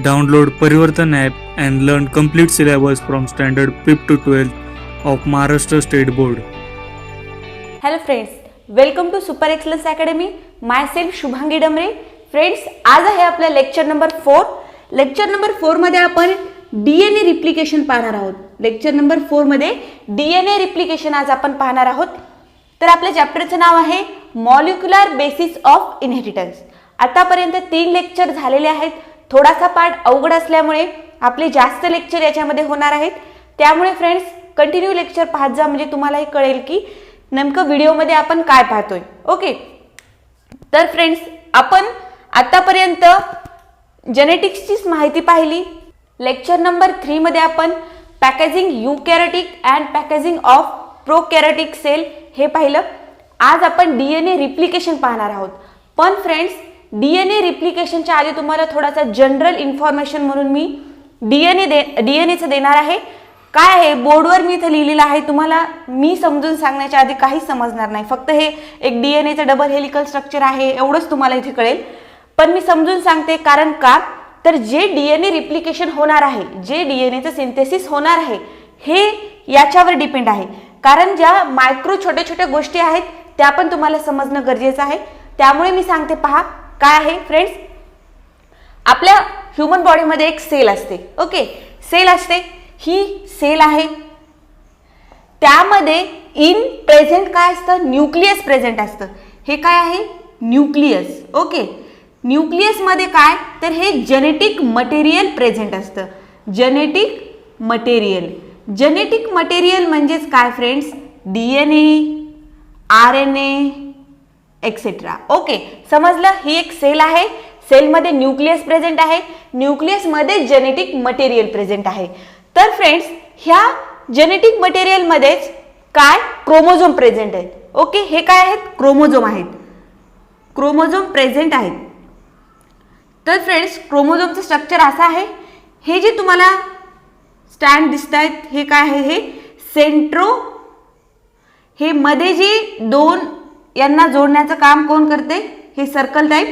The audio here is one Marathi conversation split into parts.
Download Parivartan app and learn complete syllabus from standard 5th to 12th of Maharashtra State Board. Hello friends, welcome to Super Excellence Academy. Myself Shubhangi Damre. Friends, आज आहे आपला लेक्चर नंबर 4. लेक्चर नंबर 4 मध्ये आपण डीएनए रिप्लिकेशन पाहणार आहोत. लेक्चर नंबर 4 मध्ये डीएनए रिप्लिकेशन आज आपण पाहणार आहोत. तर आपल्या चॅप्टरचं नाव आहे मॉलिक्युलर बेसिस ऑफ इनहेरिटन्स. आतापर्यंत 3 लेक्चर झालेले आहेत. थोडासा पार्ट अवघड असल्यामुळे आपले जास्त लेक्चर याच्यामध्ये होणार आहेत. त्यामुळे फ्रेंड्स कंटिन्यू लेक्चर पाहत जा, म्हणजे तुम्हालाही कळेल की नेमकं व्हिडिओमध्ये आपण काय पाहतोय. ओके, तर फ्रेंड्स आपण आतापर्यंत जेनेटिक्सची माहिती पाहिली. लेक्चर नंबर 3 मध्ये आपण packaging eukaryotic and packaging of prokaryotic cell हे पाहिलं. आज आपण डीएनए रिप्लिकेशन पाहणार आहोत. पण फ्रेंड्स, डीएनए रिप्लिकेशनच्या आधी तुम्हाला थोडासा जनरल इन्फॉर्मेशन म्हणून मी डीएनएचं देणार आहे. काय आहे बोर्डवर मी इथे लिहिलेलं आहे. तुम्हाला मी समजून सांगण्याच्या आधी काहीच समजणार नाही. फक्त हे एक डीएनएचं डबल हेलिकल स्ट्रक्चर आहे एवढंच तुम्हाला इथे कळेल. पण मी समजून सांगते, कारण का तर जे डीएनए रिप्लिकेशन होणार आहे, जे डीएनएचं सिंथेसिस होणार आहे, हे याच्यावर डिपेंड आहे. कारण ज्या मायक्रो छोट्या छोट्या गोष्टी आहेत त्या पण तुम्हाला समजणं गरजेचं आहे. त्यामुळे मी सांगते, पहा काय आहे फ्रेंड्स. आपल्या ह्यूमन बॉडीमध्ये एक सेल असते. ओके, सेल असते. ही सेल आहे. त्यामध्ये इन प्रेझेंट काय असतं, न्यूक्लियस प्रेझेंट असतं. हे काय आहे, न्यूक्लियस. ओके, न्यूक्लियस मध्ये काय तर हे जेनेटिक मटेरियल प्रेझेंट असतं. Genetic material. जेनेटिक मटेरियल म्हणजेच काय friends, DNA, RNA etcetera. Okay, समजलं. ही एक सेल आहे. सेलमध्ये न्यूक्लियस प्रेझेंट आहे. न्यूक्लियस मध्ये जेनेटिक मटेरियल प्रेझेंट आहे. तर फ्रेंड्स, ह्या जेनेटिक मटेरियल मध्येच काय क्रोमोझोम प्रेझेंट आहेत. ओके, हे काय आहेत, क्रोमोझोम आहेत. क्रोमोझोम प्रेझेंट आहेत. तर फ्रेंड्स, क्रोमोझोमचं स्ट्रक्चर असं आहे. हे जे तुम्हाला स्टँड दिसत आहेत हे काय आहे, हे सेंट्रो. हे मध्ये जे दोन यांना जोडण्याचं काम कोण करते, हे सर्कल टाईप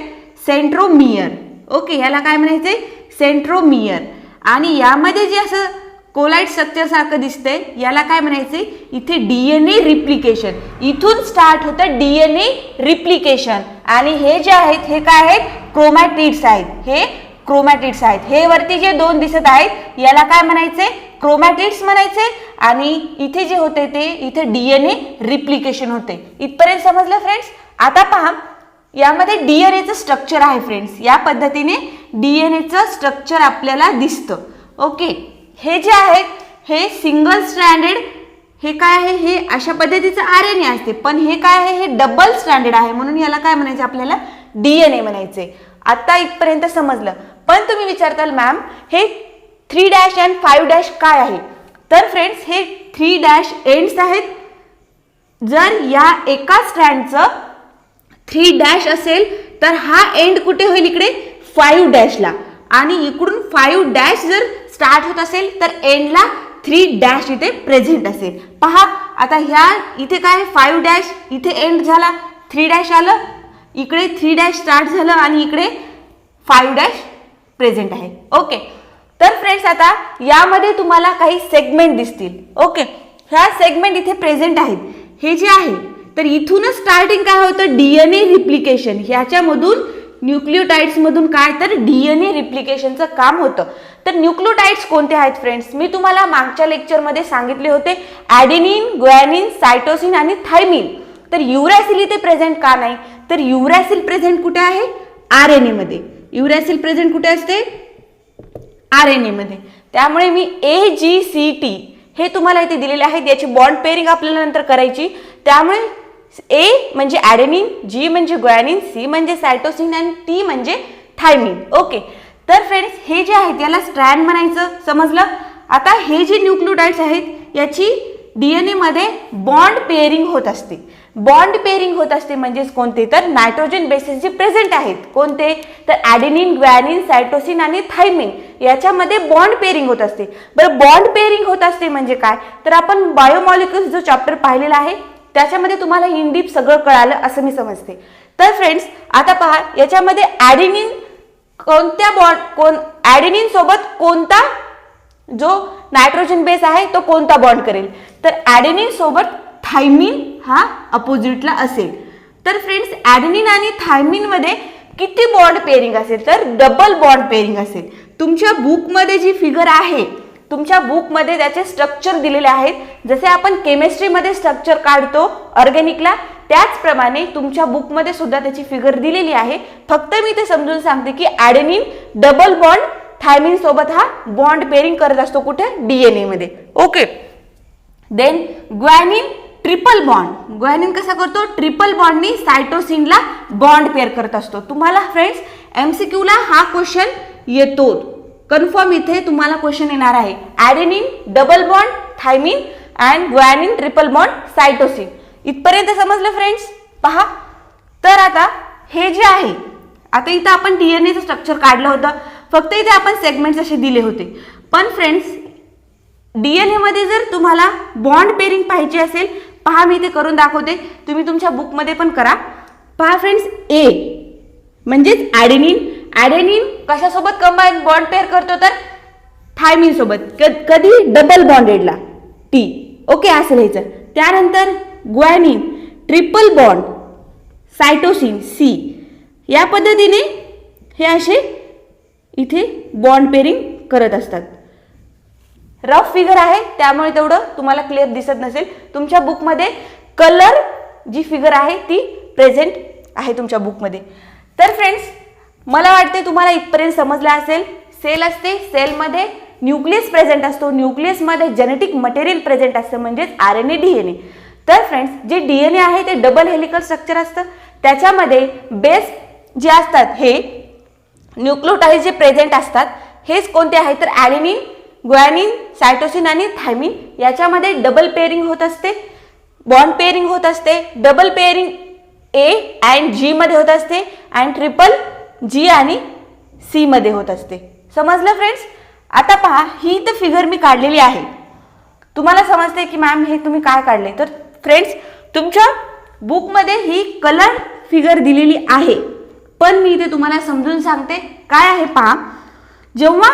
सेंट्रोमियर. ओके, याला काय म्हणायचे, सेंट्रोमियर. आणि यामध्ये जे असं कोलाइड स्ट्रक्चर सारखं दिसतंय याला काय म्हणायचे, इथे डीएनए रिप्लिकेशन. इथून स्टार्ट होतं डीएनए रिप्लिकेशन. आणि हे जे आहेत हे काय आहेत, क्रोमॅटिड्स आहेत. हे क्रोमॅटिड्स आहेत. हे वरती जे दोन दिसत आहेत याला काय म्हणायचे, क्रोमॅटिड्स म्हणायचे. आणि इथे जे होते ते इथे डीएनए रिप्लिकेशन होते. इथपर्यंत समजलं फ्रेंड्स. आता पहा, यामध्ये डीएनएचं स्ट्रक्चर आहे फ्रेंड्स. या पद्धतीने डीएनएचं स्ट्रक्चर आपल्याला दिसतं. ओके, हे जे आहेत हे सिंगल स्ट्रँडेड. हे काय आहे, हे अशा पद्धतीचं आरएनए असते. पण हे काय आहे, हे डबल स्ट्रँडेड आहे. म्हणून याला काय म्हणायचे, आपल्याला डीएनए म्हणायचे. आता इथपर्यंत समजलं. पण तुम्ही विचारताल, मॅम हे 3' आणि 5' काय आहे. तर फ्रेंड्स, हे 3' एंड्स आहेत. जर या एका स्ट्रँडचं 3' असेल तर हा एंड कुठे होईल, इकडे 5' ला. आणि इकडून 5' जर स्टार्ट होत असेल तर एंडला 3' इथे प्रेझेंट असेल. पहा आता ह्या इथे काय 5' इथे एंड झाला, 3' आलं, इकडे 3' स्टार्ट झालं आणि इकडे 5' प्रेझेंट आहे. ओके, तर फ्रेंड्स आता यामध्ये तुम्हाला काही सेगमेंट दिसतील. ओके, ह्या सेगमेंट इथे प्रेझेंट आहेत. हे जे आहे तर इथूनच स्टार्टिंग काय होतं, डीएनए रिप्लिकेशन. ह्याच्यामधून न्यूक्लियोटाइड्स मधून काय तर डीएनए रिप्लिकेशनचं काम होतं. तर न्यूक्लियोटाइड्स कोणते आहेत फ्रेंड्स, मी तुम्हाला मागच्या लेक्चरमध्ये सांगितले होते. ॲडेनिन, ग्वानिन, सायटोसिन आणि थायमिन. तर युरॅसिल इथे प्रेझेंट का नाही, तर युरॅसिल प्रेझेंट कुठे आहे, आरएनए मध्ये. युरॅसिल प्रेझेंट कुठे असते, आरएनए मध्ये. त्यामुळे मी AGCT हे तुम्हाला इथे दिलेले आहेत. याची बॉन्ड पेअरिंग आपल्याला नंतर करायची. त्यामुळे A म्हणजे ॲडेनिन, G म्हणजे ग्वानिन, C म्हणजे सायटोसिन आणि T म्हणजे थायमिन. ओके, तर फ्रेंड्स, हे जे आहेत याला स्ट्रँड म्हणायचं. समजलं. आता हे जे न्यूक्लियोटाइड्स आहेत याची डीएनए मध्ये बॉन्ड पेअरिंग होत असते. बॉन्ड पेअरिंग होत असते म्हणजेच कोणते, तर नायट्रोजन बेसेस जे प्रेझेंट आहेत. कोणते, तर ॲडेनिन, ग्वानिन, सायटोसिन आणि थायमिन याच्यामध्ये बॉन्ड पेअरिंग होत असते. बरं, बॉन्ड पेअरिंग होत असते म्हणजे काय, तर आपण बायोमॉलिक्युल्स जो चॅप्टर पाहिलेला आहे त्याच्यामध्ये तुम्हाला इन डीप सगळं कळालं असं मी समजते. तर फ्रेंड्स, आता पहा याच्यामध्ये ॲडेनिन कोणत्या ॲडेनिन सोबत कोणता जो नायट्रोजन बेस आहे तो कोणता बॉन्ड करेल, तर ॲडेनिन सोबत थायमिन हा अपोजिटला असेल. तर फ्रेंड्स, ॲडेनिन आणि थायमिन मध्ये किती बॉन्ड पेअरिंग असेल, तर डबल बॉन्ड पेअरिंग असेल. तुमच्या बुकमध्ये जी फिगर आहे, तुमच्या बुकमध्ये त्याचे स्ट्रक्चर दिलेले आहेत. जसे आपण केमिस्ट्रीमध्ये स्ट्रक्चर काढतो ऑर्गॅनिकला, त्याचप्रमाणे तुमच्या बुकमध्ये सुद्धा त्याची फिगर दिलेली आहे. फक्त मी ते समजून सांगते की ॲडेनिन डबल बॉन्ड थायमिन सोबत हा बॉन्ड पेअरिंग करत असतो. कुठे? डीएनए मध्ये. Okay. Then guanine triple bond. Guanine कसा करतो? ट्रिपल बॉन्डनी सायटोसिनला बॉन्ड पेअर करत असतो. तुम्हाला फ्रेंड्स MCQ ला हा क्वेश्चन येतो, कन्फर्म इथे तुम्हाला क्वेश्चन येणार आहे. Adenine double bond thymine and guanine triple bond cytosine. इथपर्यंत समजलं फ्रेंड्स? पहा, तर आता हे जे आहे, आता इथं आपण डीएनएचं स्ट्रक्चर काढलं होतं, फक्त इथे आपण सेगमेंट्स असे दिले होते. पण फ्रेंड्स, डीएनए मध्ये जर तुम्हाला बॉन्ड पेअरिंग पाहिजे असेल, पहा मी इथे करून दाखवते, तुम्ही तुमच्या बुकमध्ये पण करा. पहा फ्रेंड्स, ए म्हणजेच ॲडेनिन. ॲडेनिन कशासोबत कंबाईन बॉन्ड पेअर करतो? तर थायमिन सोबत. कधी? Double बॉन्डेडला, T. ओके, असं लिहायचं. त्यानंतर guanine triple bond cytosine, C. या पद्धतीने हे असे इथे बॉन्ड पेअरिंग करत असतात. रफ फिगर आहे त्यामुळे तेवढं तुम्हाला क्लिअर दिसत नसेल. तुमच्या बुकमध्ये कलर जी फिगर आहे ती प्रेझेंट आहे तुमच्या बुकमध्ये. तर फ्रेंड्स, मला वाटते तुम्हाला इथपर्यंत समजलं असेल. सेल असते, सेलमध्ये न्यूक्लियस प्रेझेंट असतो, न्यूक्लियसमध्ये जेनेटिक मटेरियल प्रेझेंट असतं, म्हणजेच RNA DNA. तर फ्रेंड्स, जे DNA आहे ते डबल हेलिकल स्ट्रक्चर असतं. त्याच्यामध्ये बेस जे असतात हे न्यूक्लियोटाइड जे प्रेझेंट असतात हेच कोणते आहेत, तर ॲडेनिन, ग्वानिन, सायटोसिन आणि थायमिन. याच्यामध्ये डबल पेअरिंग होत असते, बॉन्ड पेअरिंग होत असते. Double pairing A and G मध्ये होत असते अँड ट्रिपल G आणि C मध्ये होत असते. समजलं फ्रेंड्स? आता पहा, ही तर फिगर मी काढलेली आहे. तुम्हाला समजते की मॅम हे तुम्ही काय काढले? तर फ्रेंड्स, तुमच्या बुकमध्ये ही कलर फिगर दिलेली आहे, पण मी इथे तुम्हाला समजून सांगते काय आहे. पहा, जेव्हा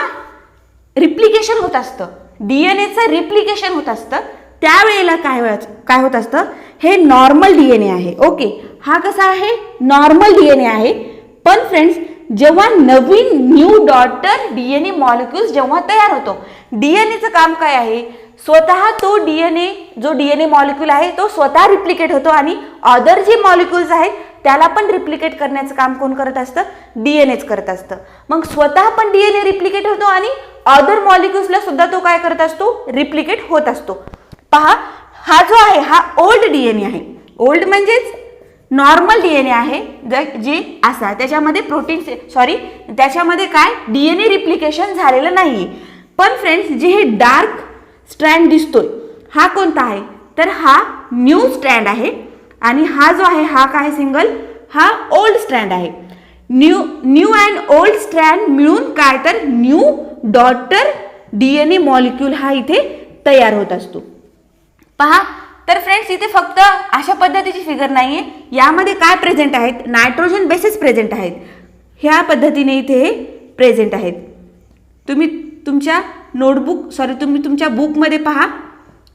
रिप्लिकेशन होत असतं, डीएनएचं रिप्लिकेशन होत असतं, त्यावेळेला काय होत असतं, हे नॉर्मल डीएनए आहे. ओके, हा कसा आहे? नॉर्मल डीएनए आहे. पण फ्रेंड्स, जेव्हा नवीन न्यू डॉटर डीएनए मॉलिक्युल्स जेव्हा तयार होतो, डीएनएचं काम काय आहे? स्वतः तो डीएनए, जो डीएनए मॉलिक्यूल आहे तो स्वतः रिप्लिकेट होतो आणि अदर जे मॉलिक्युल्स आहेत त्याला पण रिप्लिकेट करण्याचं काम कोण करत असतं? डीएनएच करत असतं. मग स्वतः पण डीएनए रिप्लिकेट होतो आणि अदर मॉलिक्युल्सला सुद्धा तो काय करत असतो? रिप्लिकेट होत असतो. पहा, हा जो आहे हा ओल्ड डीएनए आहे. ओल्ड म्हणजेच नॉर्मल डीएनए आहे, जे असा त्याच्यामध्ये त्याच्यामध्ये काय डीएनए रिप्लिकेशन झालेलं नाही. पण फ्रेंड्स, जे हे डार्क स्ट्रँड दिसतोय हा कोणता आहे? तर हा न्यू स्ट्रँड आहे आणि हा जो आहे हा काय सिंगल, हा ओल्ड स्ट्रँड आहे. न्यू अँड ओल्ड स्ट्रँड मिळून काय, तर न्यू डॉटर डीएनए मॉलिक्यूल हा इथे तयार होत असतो. पहा, तर फ्रेंड्स, इथे फक्त अशा पद्धतीची फिगर नाहीये, यामध्ये काय प्रेझेंट आहेत? नायट्रोजन बेसेस प्रेझेंट आहेत. ह्या पद्धतीने इथे हे प्रेझेंट आहेत. तुम्ही तुमच्या तुम्ही तुमच्या बुकमध्ये पहा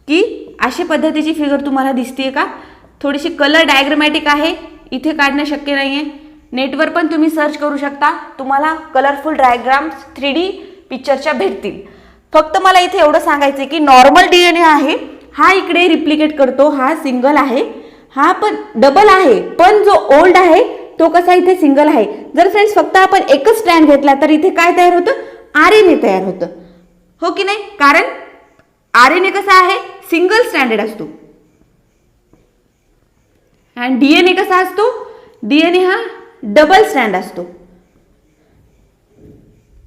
की अशा पद्धतीची फिगर तुम्हाला दिसते का? थोडीशी कलर डायग्रामॅटिक आहे, इथे काढणं शक्य नाहीये. नेटवर पण तुम्ही सर्च करू शकता, तुम्हाला कलरफुल डायग्राम्स 3D पिक्चरच्या भेटतील. फक्त मला इथे एवढं सांगायचं की नॉर्मल डीएनए आहे हा इकडे रिप्लिकेट करतो, हा सिंगल आहे, हा पण डबल आहे, पण जो ओल्ड आहे तो कसा इथे सिंगल आहे. जर फ्रेंड्स फक्त आपण एकच स्ट्रँड घेतला तर इथे काय तयार होतं? RNA तयार होतं, हो की नाही? कारण RNA कसा आहे? सिंगल स्ट्रँडेड असतो. आणि डीएनए कसा असतो? डीएनए हा डबल स्ट्रँड असतो.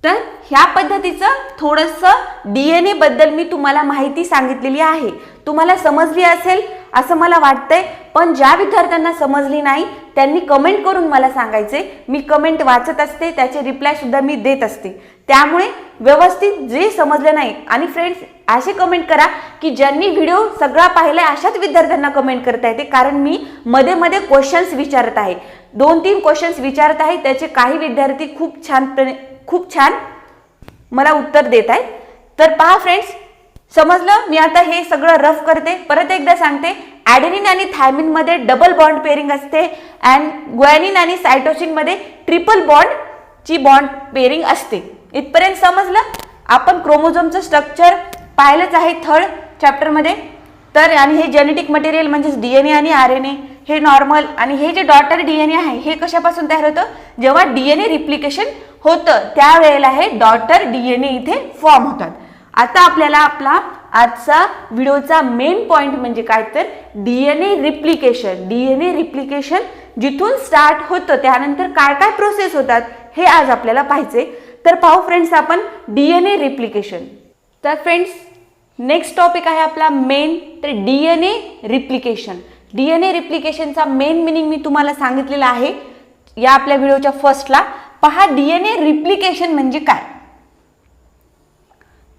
तर ह्या पद्धतीचं थोडंसं डीएनए बद्दल मी तुम्हाला माहिती सांगितलेली आहे. तुम्हाला समजली असेल असं मला वाटतंय. पण ज्या विद्यार्थ्यांना समजली नाही त्यांनी कमेंट करून मला सांगायचे. मी कमेंट वाचत असते, त्याचे रिप्लाय सुद्धा मी देत असते. त्यामुळे व्यवस्थित जे समजलं नाही, आणि फ्रेंड्स असे कमेंट करा की ज्यांनी व्हिडिओ सगळा पाहिलाय अशाच विद्यार्थ्यांना कमेंट करता येते, कारण मी मध्ये मध्ये क्वेश्चन्स विचारत आहे. 2-3 क्वेश्चन्स विचारत आहे, त्याचे काही विद्यार्थी खूप छान मला उत्तर देत आहेत. तर पहा फ्रेंड्स, समजलं? मी आता हे सगळं रफ करते, परत एकदा सांगते. ॲडेनिन आणि थायमिन मध्ये डबल बॉन्ड पेअरिंग असते अँड ग्वानिन आणि सायटोसिन मध्ये ट्रिपल बॉन्ड ची बॉन्ड पेअरिंग असते. इथपर्यंत समजलं? आपण क्रोमोझोमचं स्ट्रक्चर पाहिलंच आहे 3rd चॅप्टर मध्ये. तर आणि हे जेनेटिक मटेरियल म्हणजेच डीएनए आणि आरएनए हे नॉर्मल, आणि हे जे डॉटर डीएनए आहे हे कशापासून तयार होतं? जेव्हा डीएनए रिप्लिकेशन होतं त्यावेळेला हे डॉटर डीएनए इथे फॉर्म होतात. आता आपल्याला आपला आजचा व्हिडिओचा मेन पॉइंट म्हणजे काय, तर डीएनए रिप्लिकेशन. डीएनए रिप्लिकेशन जिथून स्टार्ट होतं त्यानंतर काय काय प्रोसेस होतात हे आज आपल्याला पाहायचे. तर पाहू फ्रेंड्स आपण डीएनए रिप्लिकेशन. तर फ्रेंड्स, नेक्स्ट टॉपिक आहे आपला मेन, तर डीएनए रिप्लिकेशन. डीएनए रिप्लिकेशनचा मेन मिनिंग मी तुम्हाला सांगितलेला आहे या आपल्या व्हिडिओच्या फर्स्टला. पहा, डीएनए रिप्लिकेशन म्हणजे काय,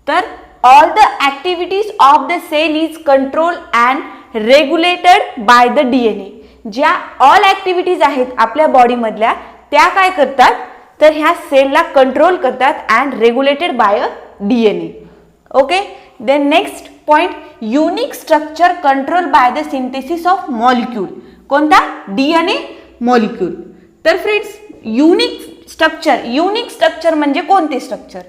तर all the activities of the cell is control and regulated by the DNA. ज्या ऑल ऍक्टिव्हिटीज आहेत आपल्या बॉडीमधल्या त्या काय करतात, तर ह्या सेलला कंट्रोल करतात and regulated by a DNA. Okay. Then next point, unique structure control by the synthesis of molecule. कोणता? DNA molecule. तर फ्रेंड्स, युनिक स्ट्रक्चर म्हणजे कोणते स्ट्रक्चर,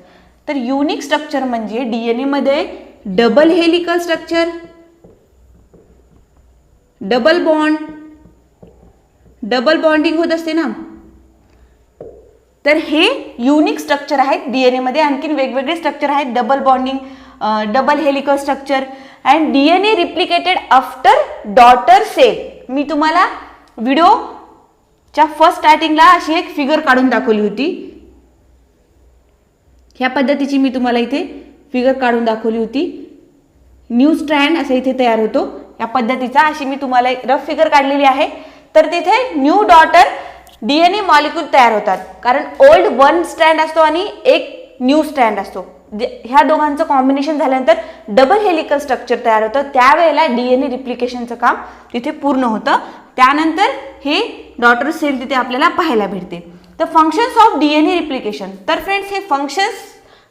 तर युनिक स्ट्रक्चर म्हणजे डीएनए मध्ये double helical structure, double bonding होत असते ना, तर हे युनिक स्ट्रक्चर आहेत डीएनए मध्ये. आणखीन वेगवेगळे स्ट्रक्चर आहेत, double bonding, double helical structure and DNA replicated after daughter cell. मी तुम्हाला व्हिडिओच्या फर्स्ट स्टार्टिंगला अशी एक फिगर काढून दाखवली होती. ह्या पद्धतीची मी तुम्हाला इथे फिगर काढून दाखवली होती. न्यू स्ट्रँड असा इथे तयार होतो या पद्धतीचा, अशी मी तुम्हाला एक रफ फिगर काढलेली आहे. तर तिथे न्यू डॉटर डीएनए मॉलिक्यूल तयार होतात, कारण ओल्ड 1 स्ट्रँड असतो आणि एक न्यू स्ट्रँड असतो. ह्या दोघांचं कॉम्बिनेशन झाल्यानंतर डबल हेलिकल स्ट्रक्चर तयार होतं. त्यावेळेला डीएनए रिप्लिकेशनचं काम तिथे पूर्ण होतं. त्यानंतर हे डॉटर सेल तिथे आपल्याला पाहायला भेटते. तर फंक्शन्स ऑफ डीएनए रिप्लिकेशन. तर फ्रेंड्स, हे फंक्शन्स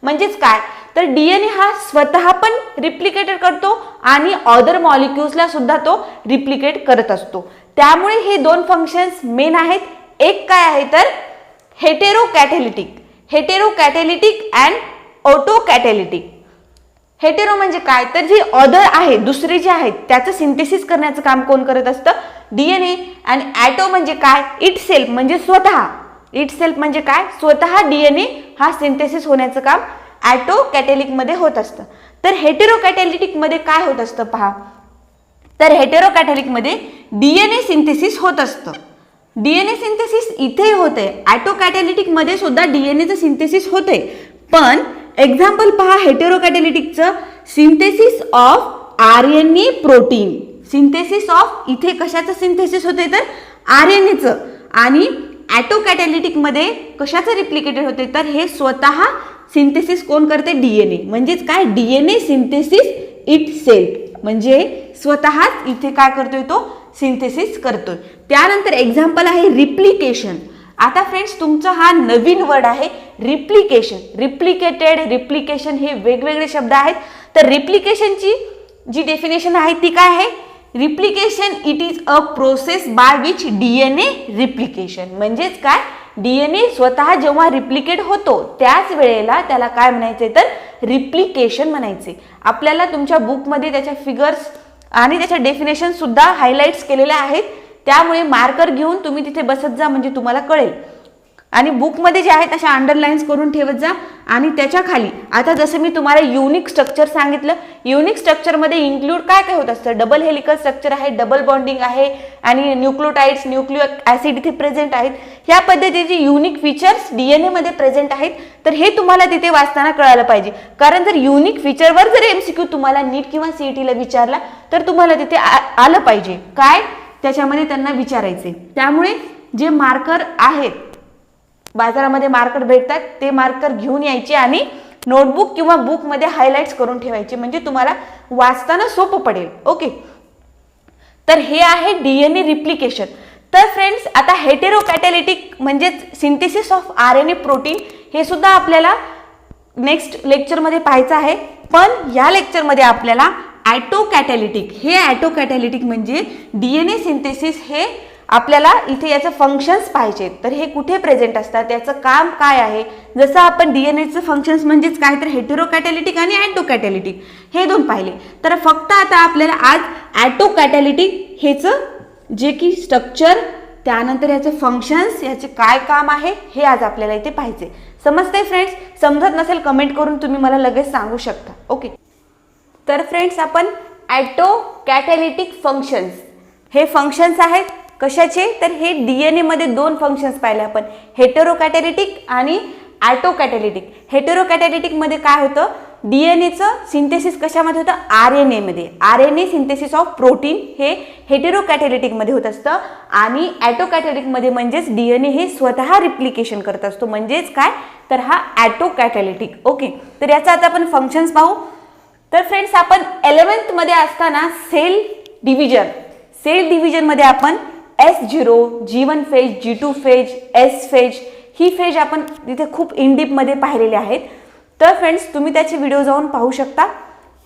म्हणजेच काय, तर डीएनए हा स्वतः पण रिप्लिकेटेड करतो आणि अदर मॉलिक्युल्सला सुद्धा तो रिप्लिकेट करत असतो. त्यामुळे हे 2 फंक्शन्स मेन आहेत. एक काय आहे, तर हेटेरोकॅटॅलिटिक अँड ऑटोकॅटॅलिटिक. हेटेरो म्हणजे काय, तर जे अदर आहे, दुसरे जे आहेत त्याचं सिंथेसिस करण्याचं काम कोण करत असतं, डीएनए. आणि ॲटो म्हणजे काय, इट सेल्फ म्हणजे स्वतः डीएनए हा सिंथेसिस होण्याचं काम ॲटोकॅटॅलिक मध्ये होत असतं. तर हेटेरोकॅटॅलिटिक मध्ये काय होत असतं पहा, तर हेटेरोकॅटॅलिक मध्ये डीएनए सिंथेसिस होत असतं. डीएनए सिंथेसिस इथे होते, ॲटोकॅटॅलिटिक मध्ये सुद्धा डीएनएचं सिंथेसिस होते. पण एक्झाम्पल पहा हेटेरोकॅटॅलिटिकचं, synthesis of RNA protein. Synthesis of, इथे कशाचं सिंथेसिस होते, तर आरएनएचं. आणि ॲटोकॅटॅलिटिक मध्ये कशाचं रिप्लिकेटेड होते, तर हे स्वतः सिंथेसिस कोण करते, डीएनए. म्हणजेच काय, डीएनए सिंथेसिस इट सेल्फ, म्हणजे स्वतःच इथे काय करतोय, तो सिंथेसिस करतोय. त्यानंतर एक्झाम्पल आहे रिप्लिकेशन. आता फ्रेंड्स, तुमचा हा नवीन वर्ड आहे रिप्लिकेशन. रिप्लिकेशन हे वेगवेगळे शब्द आहेत. तर रिप्लिकेशनची जी डेफिनेशन आहे ती काय आहे, replication it is a process by which DNA replication. म्हणजेच काय, डीएनए स्वतः जेव्हा रिप्लिकेट होतो त्याच वेळेला त्याला काय म्हणायचे, तर रिप्लिकेशन म्हणायचे. आपल्याला तुमच्या बुकमध्ये त्याच्या फिगर्स आणि त्याच्या डेफिनेशन सुद्धा हायलाइट्स केलेल्या आहेत. त्यामुळे मार्कर घेऊन तुम्ही तिथे बसत जा, म्हणजे तुम्हाला कळेल. आणि बुकमध्ये जे आहेत अशा अंडरलाईन्स करून ठेवत जा. आणि त्याच्या खाली आता जसं मी तुम्हाला युनिक स्ट्रक्चर सांगितलं, युनिक स्ट्रक्चरमध्ये इन्क्लूड काय काय होत असतं, डबल हेलिकल स्ट्रक्चर आहे, डबल बॉन्डिंग आहे आणि न्यूक्लियोटाइड्स, न्यूक्लिओ ऍसिड इथे प्रेझेंट आहेत. ह्या पद्धतीचे युनिक फीचर्स डीएनए मध्ये प्रेझेंट आहेत. तर हे तुम्हाला तिथे वाचताना कळायला पाहिजे, कारण जर युनिक फीचरवर जर एमसीक्यू तुम्हाला नीट किंवा सीईटीला विचारला तर तुम्हाला तिथे आलं पाहिजे काय त्याच्यामध्ये त्यांना विचारायचे. त्यामुळे जे मार्कर आहेत, बाजारामध्ये मार्कर भेटतात, ते मार्कर घेऊन यायचे आणि नोटबुक किंवा बुकमध्ये हायलाइट्स करून ठेवायचे, म्हणजे तुम्हाला वाचताना सोपं पडेल. ओके. तर हे आहे डीएनए रिप्लिकेशन. तर फ्रेंड्स आता हेटेरोकॅटॅलिटिक म्हणजेच सिंथेसिस ऑफ RNA प्रोटीन हे सुद्धा आपल्याला नेक्स्ट लेक्चरमध्ये पाहायचं आहे. पण या लेक्चरमध्ये आपल्याला ॲटोकॅटॅलिटिक, हे ॲटोकॅटॅलिटिक म्हणजे DNA सिंथेसिस, हे आपल्याला इथे याचं फंक्शन्स पाहिजे. तर हे कुठे प्रेझेंट असतात, याचं काम काय आहे. जसं आपण DNAचं फंक्शन्स म्हणजेच काय तर हेटेरोकॅटॅलिटिक आणि ॲटोकॅटॅलिटिक हे दोन पाहिले. तर फक्त आता आपल्याला आज ॲटोकॅटॅलिटिक हेचं जे की स्ट्रक्चर, त्यानंतर याचे फंक्शन्स, याचे काय काम आहे हे आज आपल्याला इथे पाहायचे. समजतंय फ्रेंड्स? समजत नसेल कमेंट करून तुम्ही मला लगेच सांगू शकता. ओके, तर फ्रेंड्स आपण ॲटोकॅटॅलिटिक फंक्शन्स, हे फंक्शन्स आहेत कशाचे, तर हे DNA मध्ये दोन फंक्शन्स पाहिले आपण, हेटेरोकॅटॅलिटिक आणि ॲटोकॅटॅलिटिक. हेटेरोकॅटॅलिटिक मध्ये काय होतं, DNAचं सिंथेसिस कशामध्ये होतं, RNA मध्ये. RNA सिंथेसिस ऑफ प्रोटीन हे हेटेरोकॅटॅलिटिक मध्ये होत असतं. आणि ॲटोकॅटॅलिक मध्ये म्हणजेच DNA हे स्वतः रिप्लिकेशन करत असतो, म्हणजेच काय तर हा ॲटोकॅटॅलिटिक. ओके, तर याचा आता आपण फंक्शन्स पाहू. तर फ्रेंड्स आपण 11th मध्ये असताना सेल डिव्हिजन मध्ये आपण S0, G1 phase, G2 phase, S phase, ही फेज आपण तिथे खूप इन डीप मध्ये पाहिलेले आहेत. तर फ्रेंड्स तुम्ही त्याचे व्हिडिओ जाऊन पाहू शकता.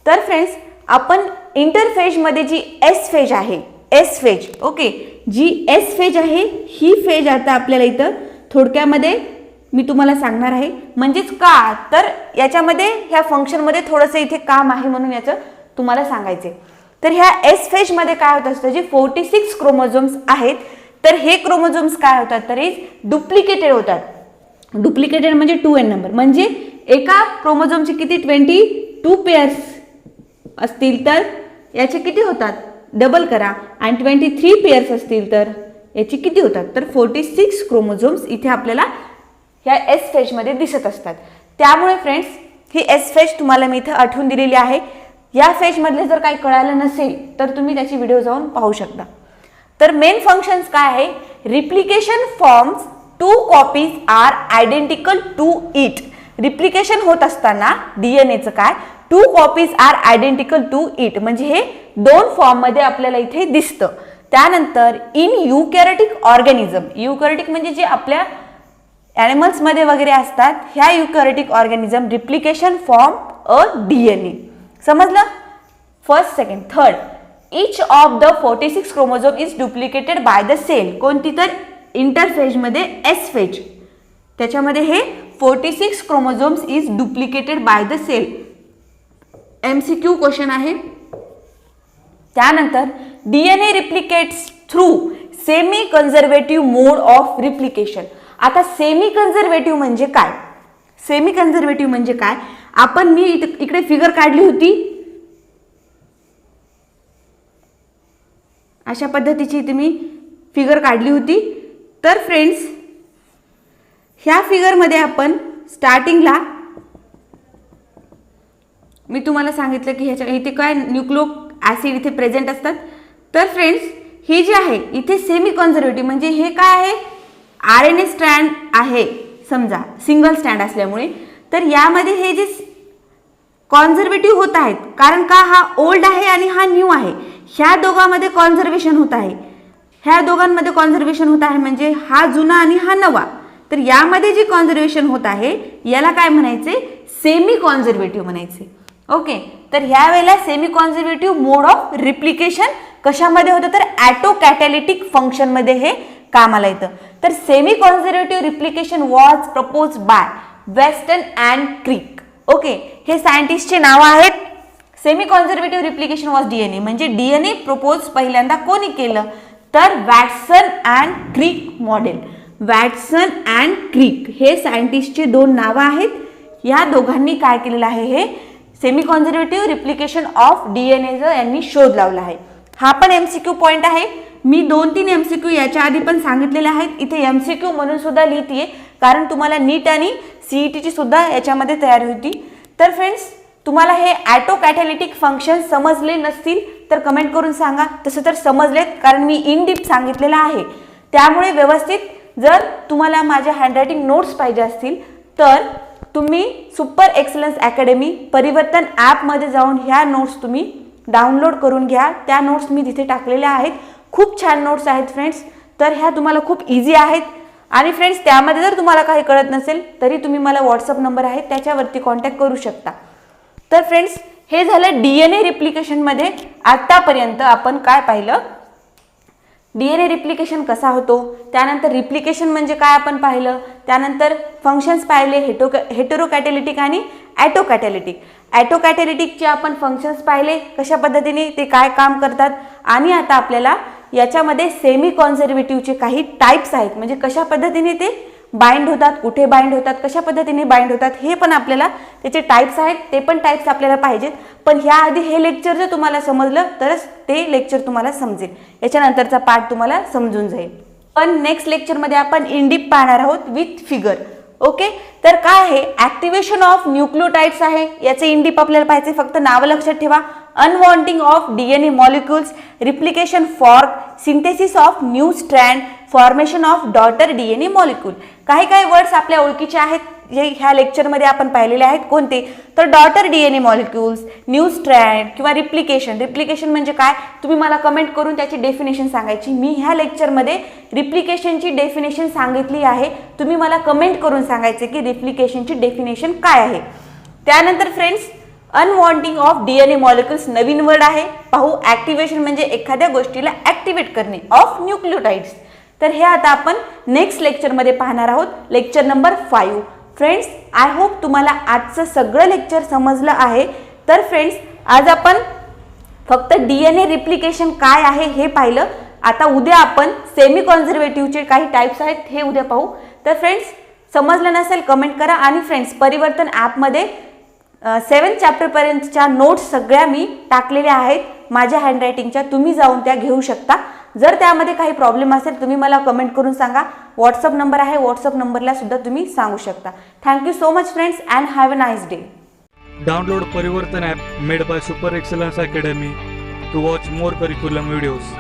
तर फ्रेंड्स आपण इंटरफेज मध्ये जी S फेज आहे, S फेज, ओके, जी S फेज आहे ही फेज आता आपल्याला इथं थोडक्यामध्ये मी तुम्हाला सांगणार आहे. म्हणजेच का तर याच्यामध्ये ह्या फंक्शनमध्ये थोडंसं इथे काम आहे म्हणून याचं तुम्हाला सांगायचे. तर ह्या S फेज मध्ये काय होत असतं, जे 46 क्रोमोझोम्स आहेत, तर हे क्रोमोझोम्स काय होतात तर डुप्लिकेटेड होतात. डुप्लिकेटेड म्हणजे 2n नंबर, म्हणजे एका क्रोमोझोमचे किती 22 पेअर्स असतील तर याचे किती होतात, डबल करा, आणि 23 पेअर्स असतील तर याचे किती होतात, तर 46 क्रोमोझोम्स इथे आपल्याला ह्या S फेज मध्ये दिसत असतात. त्यामुळे फ्रेंड्स ही S फेज तुम्हाला मी इथे आठवून दिलेली आहे. या फेज मधले जर काही कळालं नसेल तर तुम्ही त्याची व्हिडिओ जाऊन पाहू शकता. तर मेन फंक्शन्स काय आहे, replication forms 2 copies are identical to it. Replication होत असताना DNAचं काय 2 copies are identical to it, म्हणजे हे 2 फॉर्म मध्ये आपल्याला इथे दिसतं. त्यानंतर इन युकॅरियोटिक ऑर्गॅनिझम, युकॅरियोटिक म्हणजे जे आपल्या ॲनिमल्स मध्ये वगैरे असतात, ह्या eukaryotic organism replication form a DNA. समजलं? First, second, third, each of the 46 chromosome is duplicated by the cell. कोणती तर इंटरफेज मध्ये S फेज, त्याच्यामध्ये हे 46 chromosomes is duplicated by the cell. MCQ question आहे. त्यानंतर DNA replicates through semi conservative mode of replication. आता सेमी कन्झर्वेटिव्ह म्हणजे काय, सेमी कन्झर्वेटिव्ह म्हणजे काय, आपण मी इकडे फिगर काढली होती, अशा पद्धतीची इथे मी फिगर काढली होती. तर फ्रेंड्स ह्या फिगरमध्ये आपण स्टार्टिंगला मी तुम्हाला सांगितलं की ह्याच्या इथे काय न्यूक्लिक ऍसिड इथे प्रेझेंट असतात. तर फ्रेंड्स हे जे आहे इथे सेमी कन्झर्वेटिव्ह म्हणजे हे काय आहे, RNA स्ट्रँड आहे समजा, सिंगल स्टँड असल्यामुळे. तर यामध्ये हे जे कॉन्झर्वेटिव्ह होत आहेत, कारण का हा ओल्ड आहे आणि हा न्यू आहे, ह्या दोघांमध्ये कॉन्झर्वेशन होत आहे, ह्या दोघांमध्ये कॉन्झर्वेशन होत आहे, म्हणजे हा जुना आणि हा नवा. तर यामध्ये जे कॉन्झर्वेशन होत आहे याला काय म्हणायचे, सेमी कॉन्झर्वेटिव्ह म्हणायचे. ओके, तर ह्या वेळेला semi conservative mode of replication कशामध्ये होतं तर ॲटोकॅटॅलिटिक फंक्शन मध्ये हे कामाला येतं. तर semi conservative replication was propose by Weston and Crick. Okay, हे सायंटिस्टचे नाव आहेत. Semi conservative replication was DNA, म्हणजे DNA प्रपोज पहिल्यांदा कोणी केलं तर Watson and Crick model. Watson and Crick हे सायंटिस्टचे दोन नावं आहेत. या दोघांनी काय केलेलं आहे, हे सेमी कॉन्झर्वेटिव्ह रिप्लिकेशन ऑफ DNAचं यांनी शोध लावला आहे. हा पण MCQ पॉइंट आहे. मी 2-3 MCQ याच्या आधी पण सांगितलेले आहेत, इथे MCQ म्हणून सुद्धा लिहितीये, कारण तुम्हाला नीट आणि CET ची सुद्धा याच्यामध्ये तयारी होती. तर फ्रेंड्स तुम्हाला हे ॲटोकॅटॅलिटिक फंक्शन समजले नसतील तर कमेंट करून सांगा. तसं तर समजलेत, कारण मी इन डीप सांगितलेलं आहे. त्यामुळे व्यवस्थित जर तुम्हाला माझ्या हँडरायटिंग नोट्स पाहिजे असतील तर तुम्ही सुपर एक्सलन्स अकॅडमी परिवर्तन ॲपमध्ये जाऊन ह्या नोट्स तुम्ही डाउनलोड करून घ्या. त्या नोट्स मी तिथे टाकलेल्या आहेत. खूप छान नोट्स आहेत फ्रेंड्स. तर ह्या तुम्हाला खूप इझी आहेत. आणि फ्रेंड्स, त्यामध्ये जर तुम्हाला काही कळत नसेल तरी तुम्ही मला व्हॉट्सअप नंबर आहे त्याच्यावरती कॉन्टॅक्ट करू शकता. तर फ्रेंड्स, हे झालं DNA रिप्लिकेशनमध्ये. आतापर्यंत आपण काय पाहिलं, DNA रिप्लिकेशन कसा होतो, त्यानंतर रिप्लिकेशन म्हणजे काय आपण पाहिलं, त्यानंतर फंक्शन्स पाहिले, हेटेरोकॅटॅलिटिक आणि ॲटोकॅटॅलिटिक. ॲटोकॅटॅलिटिकचे आपण फंक्शन्स पाहिले, कशा पद्धतीने ते काय काम करतात. आणि आता आपल्याला याच्यामध्ये सेमी कॉन्झर्वेटिव्हचे काही टाईप्स आहेत, म्हणजे कशा पद्धतीने ते बाइंड होतात, कुठे बाइंड होतात, कशा पद्धतीने बाइंड होतात, हे पण आपल्याला त्याचे टाईप्स आहेत, ते पण टाईप्स आपल्याला पाहिजेत. पण ह्याआधी हे लेक्चर जर तुम्हाला समजलं तरच ते लेक्चर तुम्हाला समजेल, याच्यानंतरचा पार्ट तुम्हाला समजून जाईल. पण नेक्स्ट लेक्चरमध्ये आपण इन डीप पाहणार आहोत विथ फिगर. ओके, तर काय आहे, ॲक्टिव्हेशन ऑफ न्यूक्लियोटाइड्स आहे, याचे इन डीप आपल्याला पाहिजे. फक्त नावं लक्षात ठेवा, unwinding of DNA molecules, replication fork, synthesis of new strand, formation of daughter DNA molecule. काही काही वर्ड्स आपल्या ओळखीचे आहेत, जे ह्या लेक्चरमध्ये आपण पाहिलेले आहेत. कोणते, तर daughter DNA molecules, new strand किंवा रिप्लिकेशन. रिप्लिकेशन म्हणजे काय, तुम्ही मला कमेंट करून त्याची डेफिनेशन सांगायची. मी ह्या लेक्चरमध्ये रिप्लिकेशनची डेफिनेशन सांगितली आहे, तुम्ही मला कमेंट करून सांगायचे की रिप्लिकेशनची डेफिनेशन काय आहे. त्यानंतर friends, unwinding of DNA molecules नवीन वर्ड आहे, पाहू. ॲक्टिव्हेशन म्हणजे एखाद्या गोष्टीला ॲक्टिवेट करणे ऑफ न्यूक्लियोटाइड्स. तर हे आता आपण नेक्स्ट लेक्चरमध्ये पाहणार आहोत, lecture number 5. Friends, I hope तुम्हाला आजचं सगळं लेक्चर समजलं आहे. तर फ्रेंड्स, आज आपण फक्त DNA रिप्लिकेशन काय आहे हे पाहिलं. आता उद्या आपण सेमी कॉन्झर्वेटिव्हचे काही टाईप्स आहेत हे उद्या पाहू. तर फ्रेंड्स, समजलं नसेल कमेंट करा. आणि फ्रेंड्स, परिवर्तन ॲपमध्ये 7th चॅप्टरपर्यंतच्या नोट्स सगळ्या मी टाकलेल्या आहेत माझ्या हँडरायटिंगच्या, तुम्ही जाऊन त्या घेऊ शकता. जर त्यामध्ये काही प्रॉब्लेम असेल तुम्ही मला कमेंट करून सांगा. व्हॉट्सअप नंबर आहे, व्हॉट्सअप नंबरला सुद्धा तुम्ही सांगू शकता. Thank you so much friends and have a nice day. Download Parivartan app made by Super Excellence Academy to watch more curriculum videos.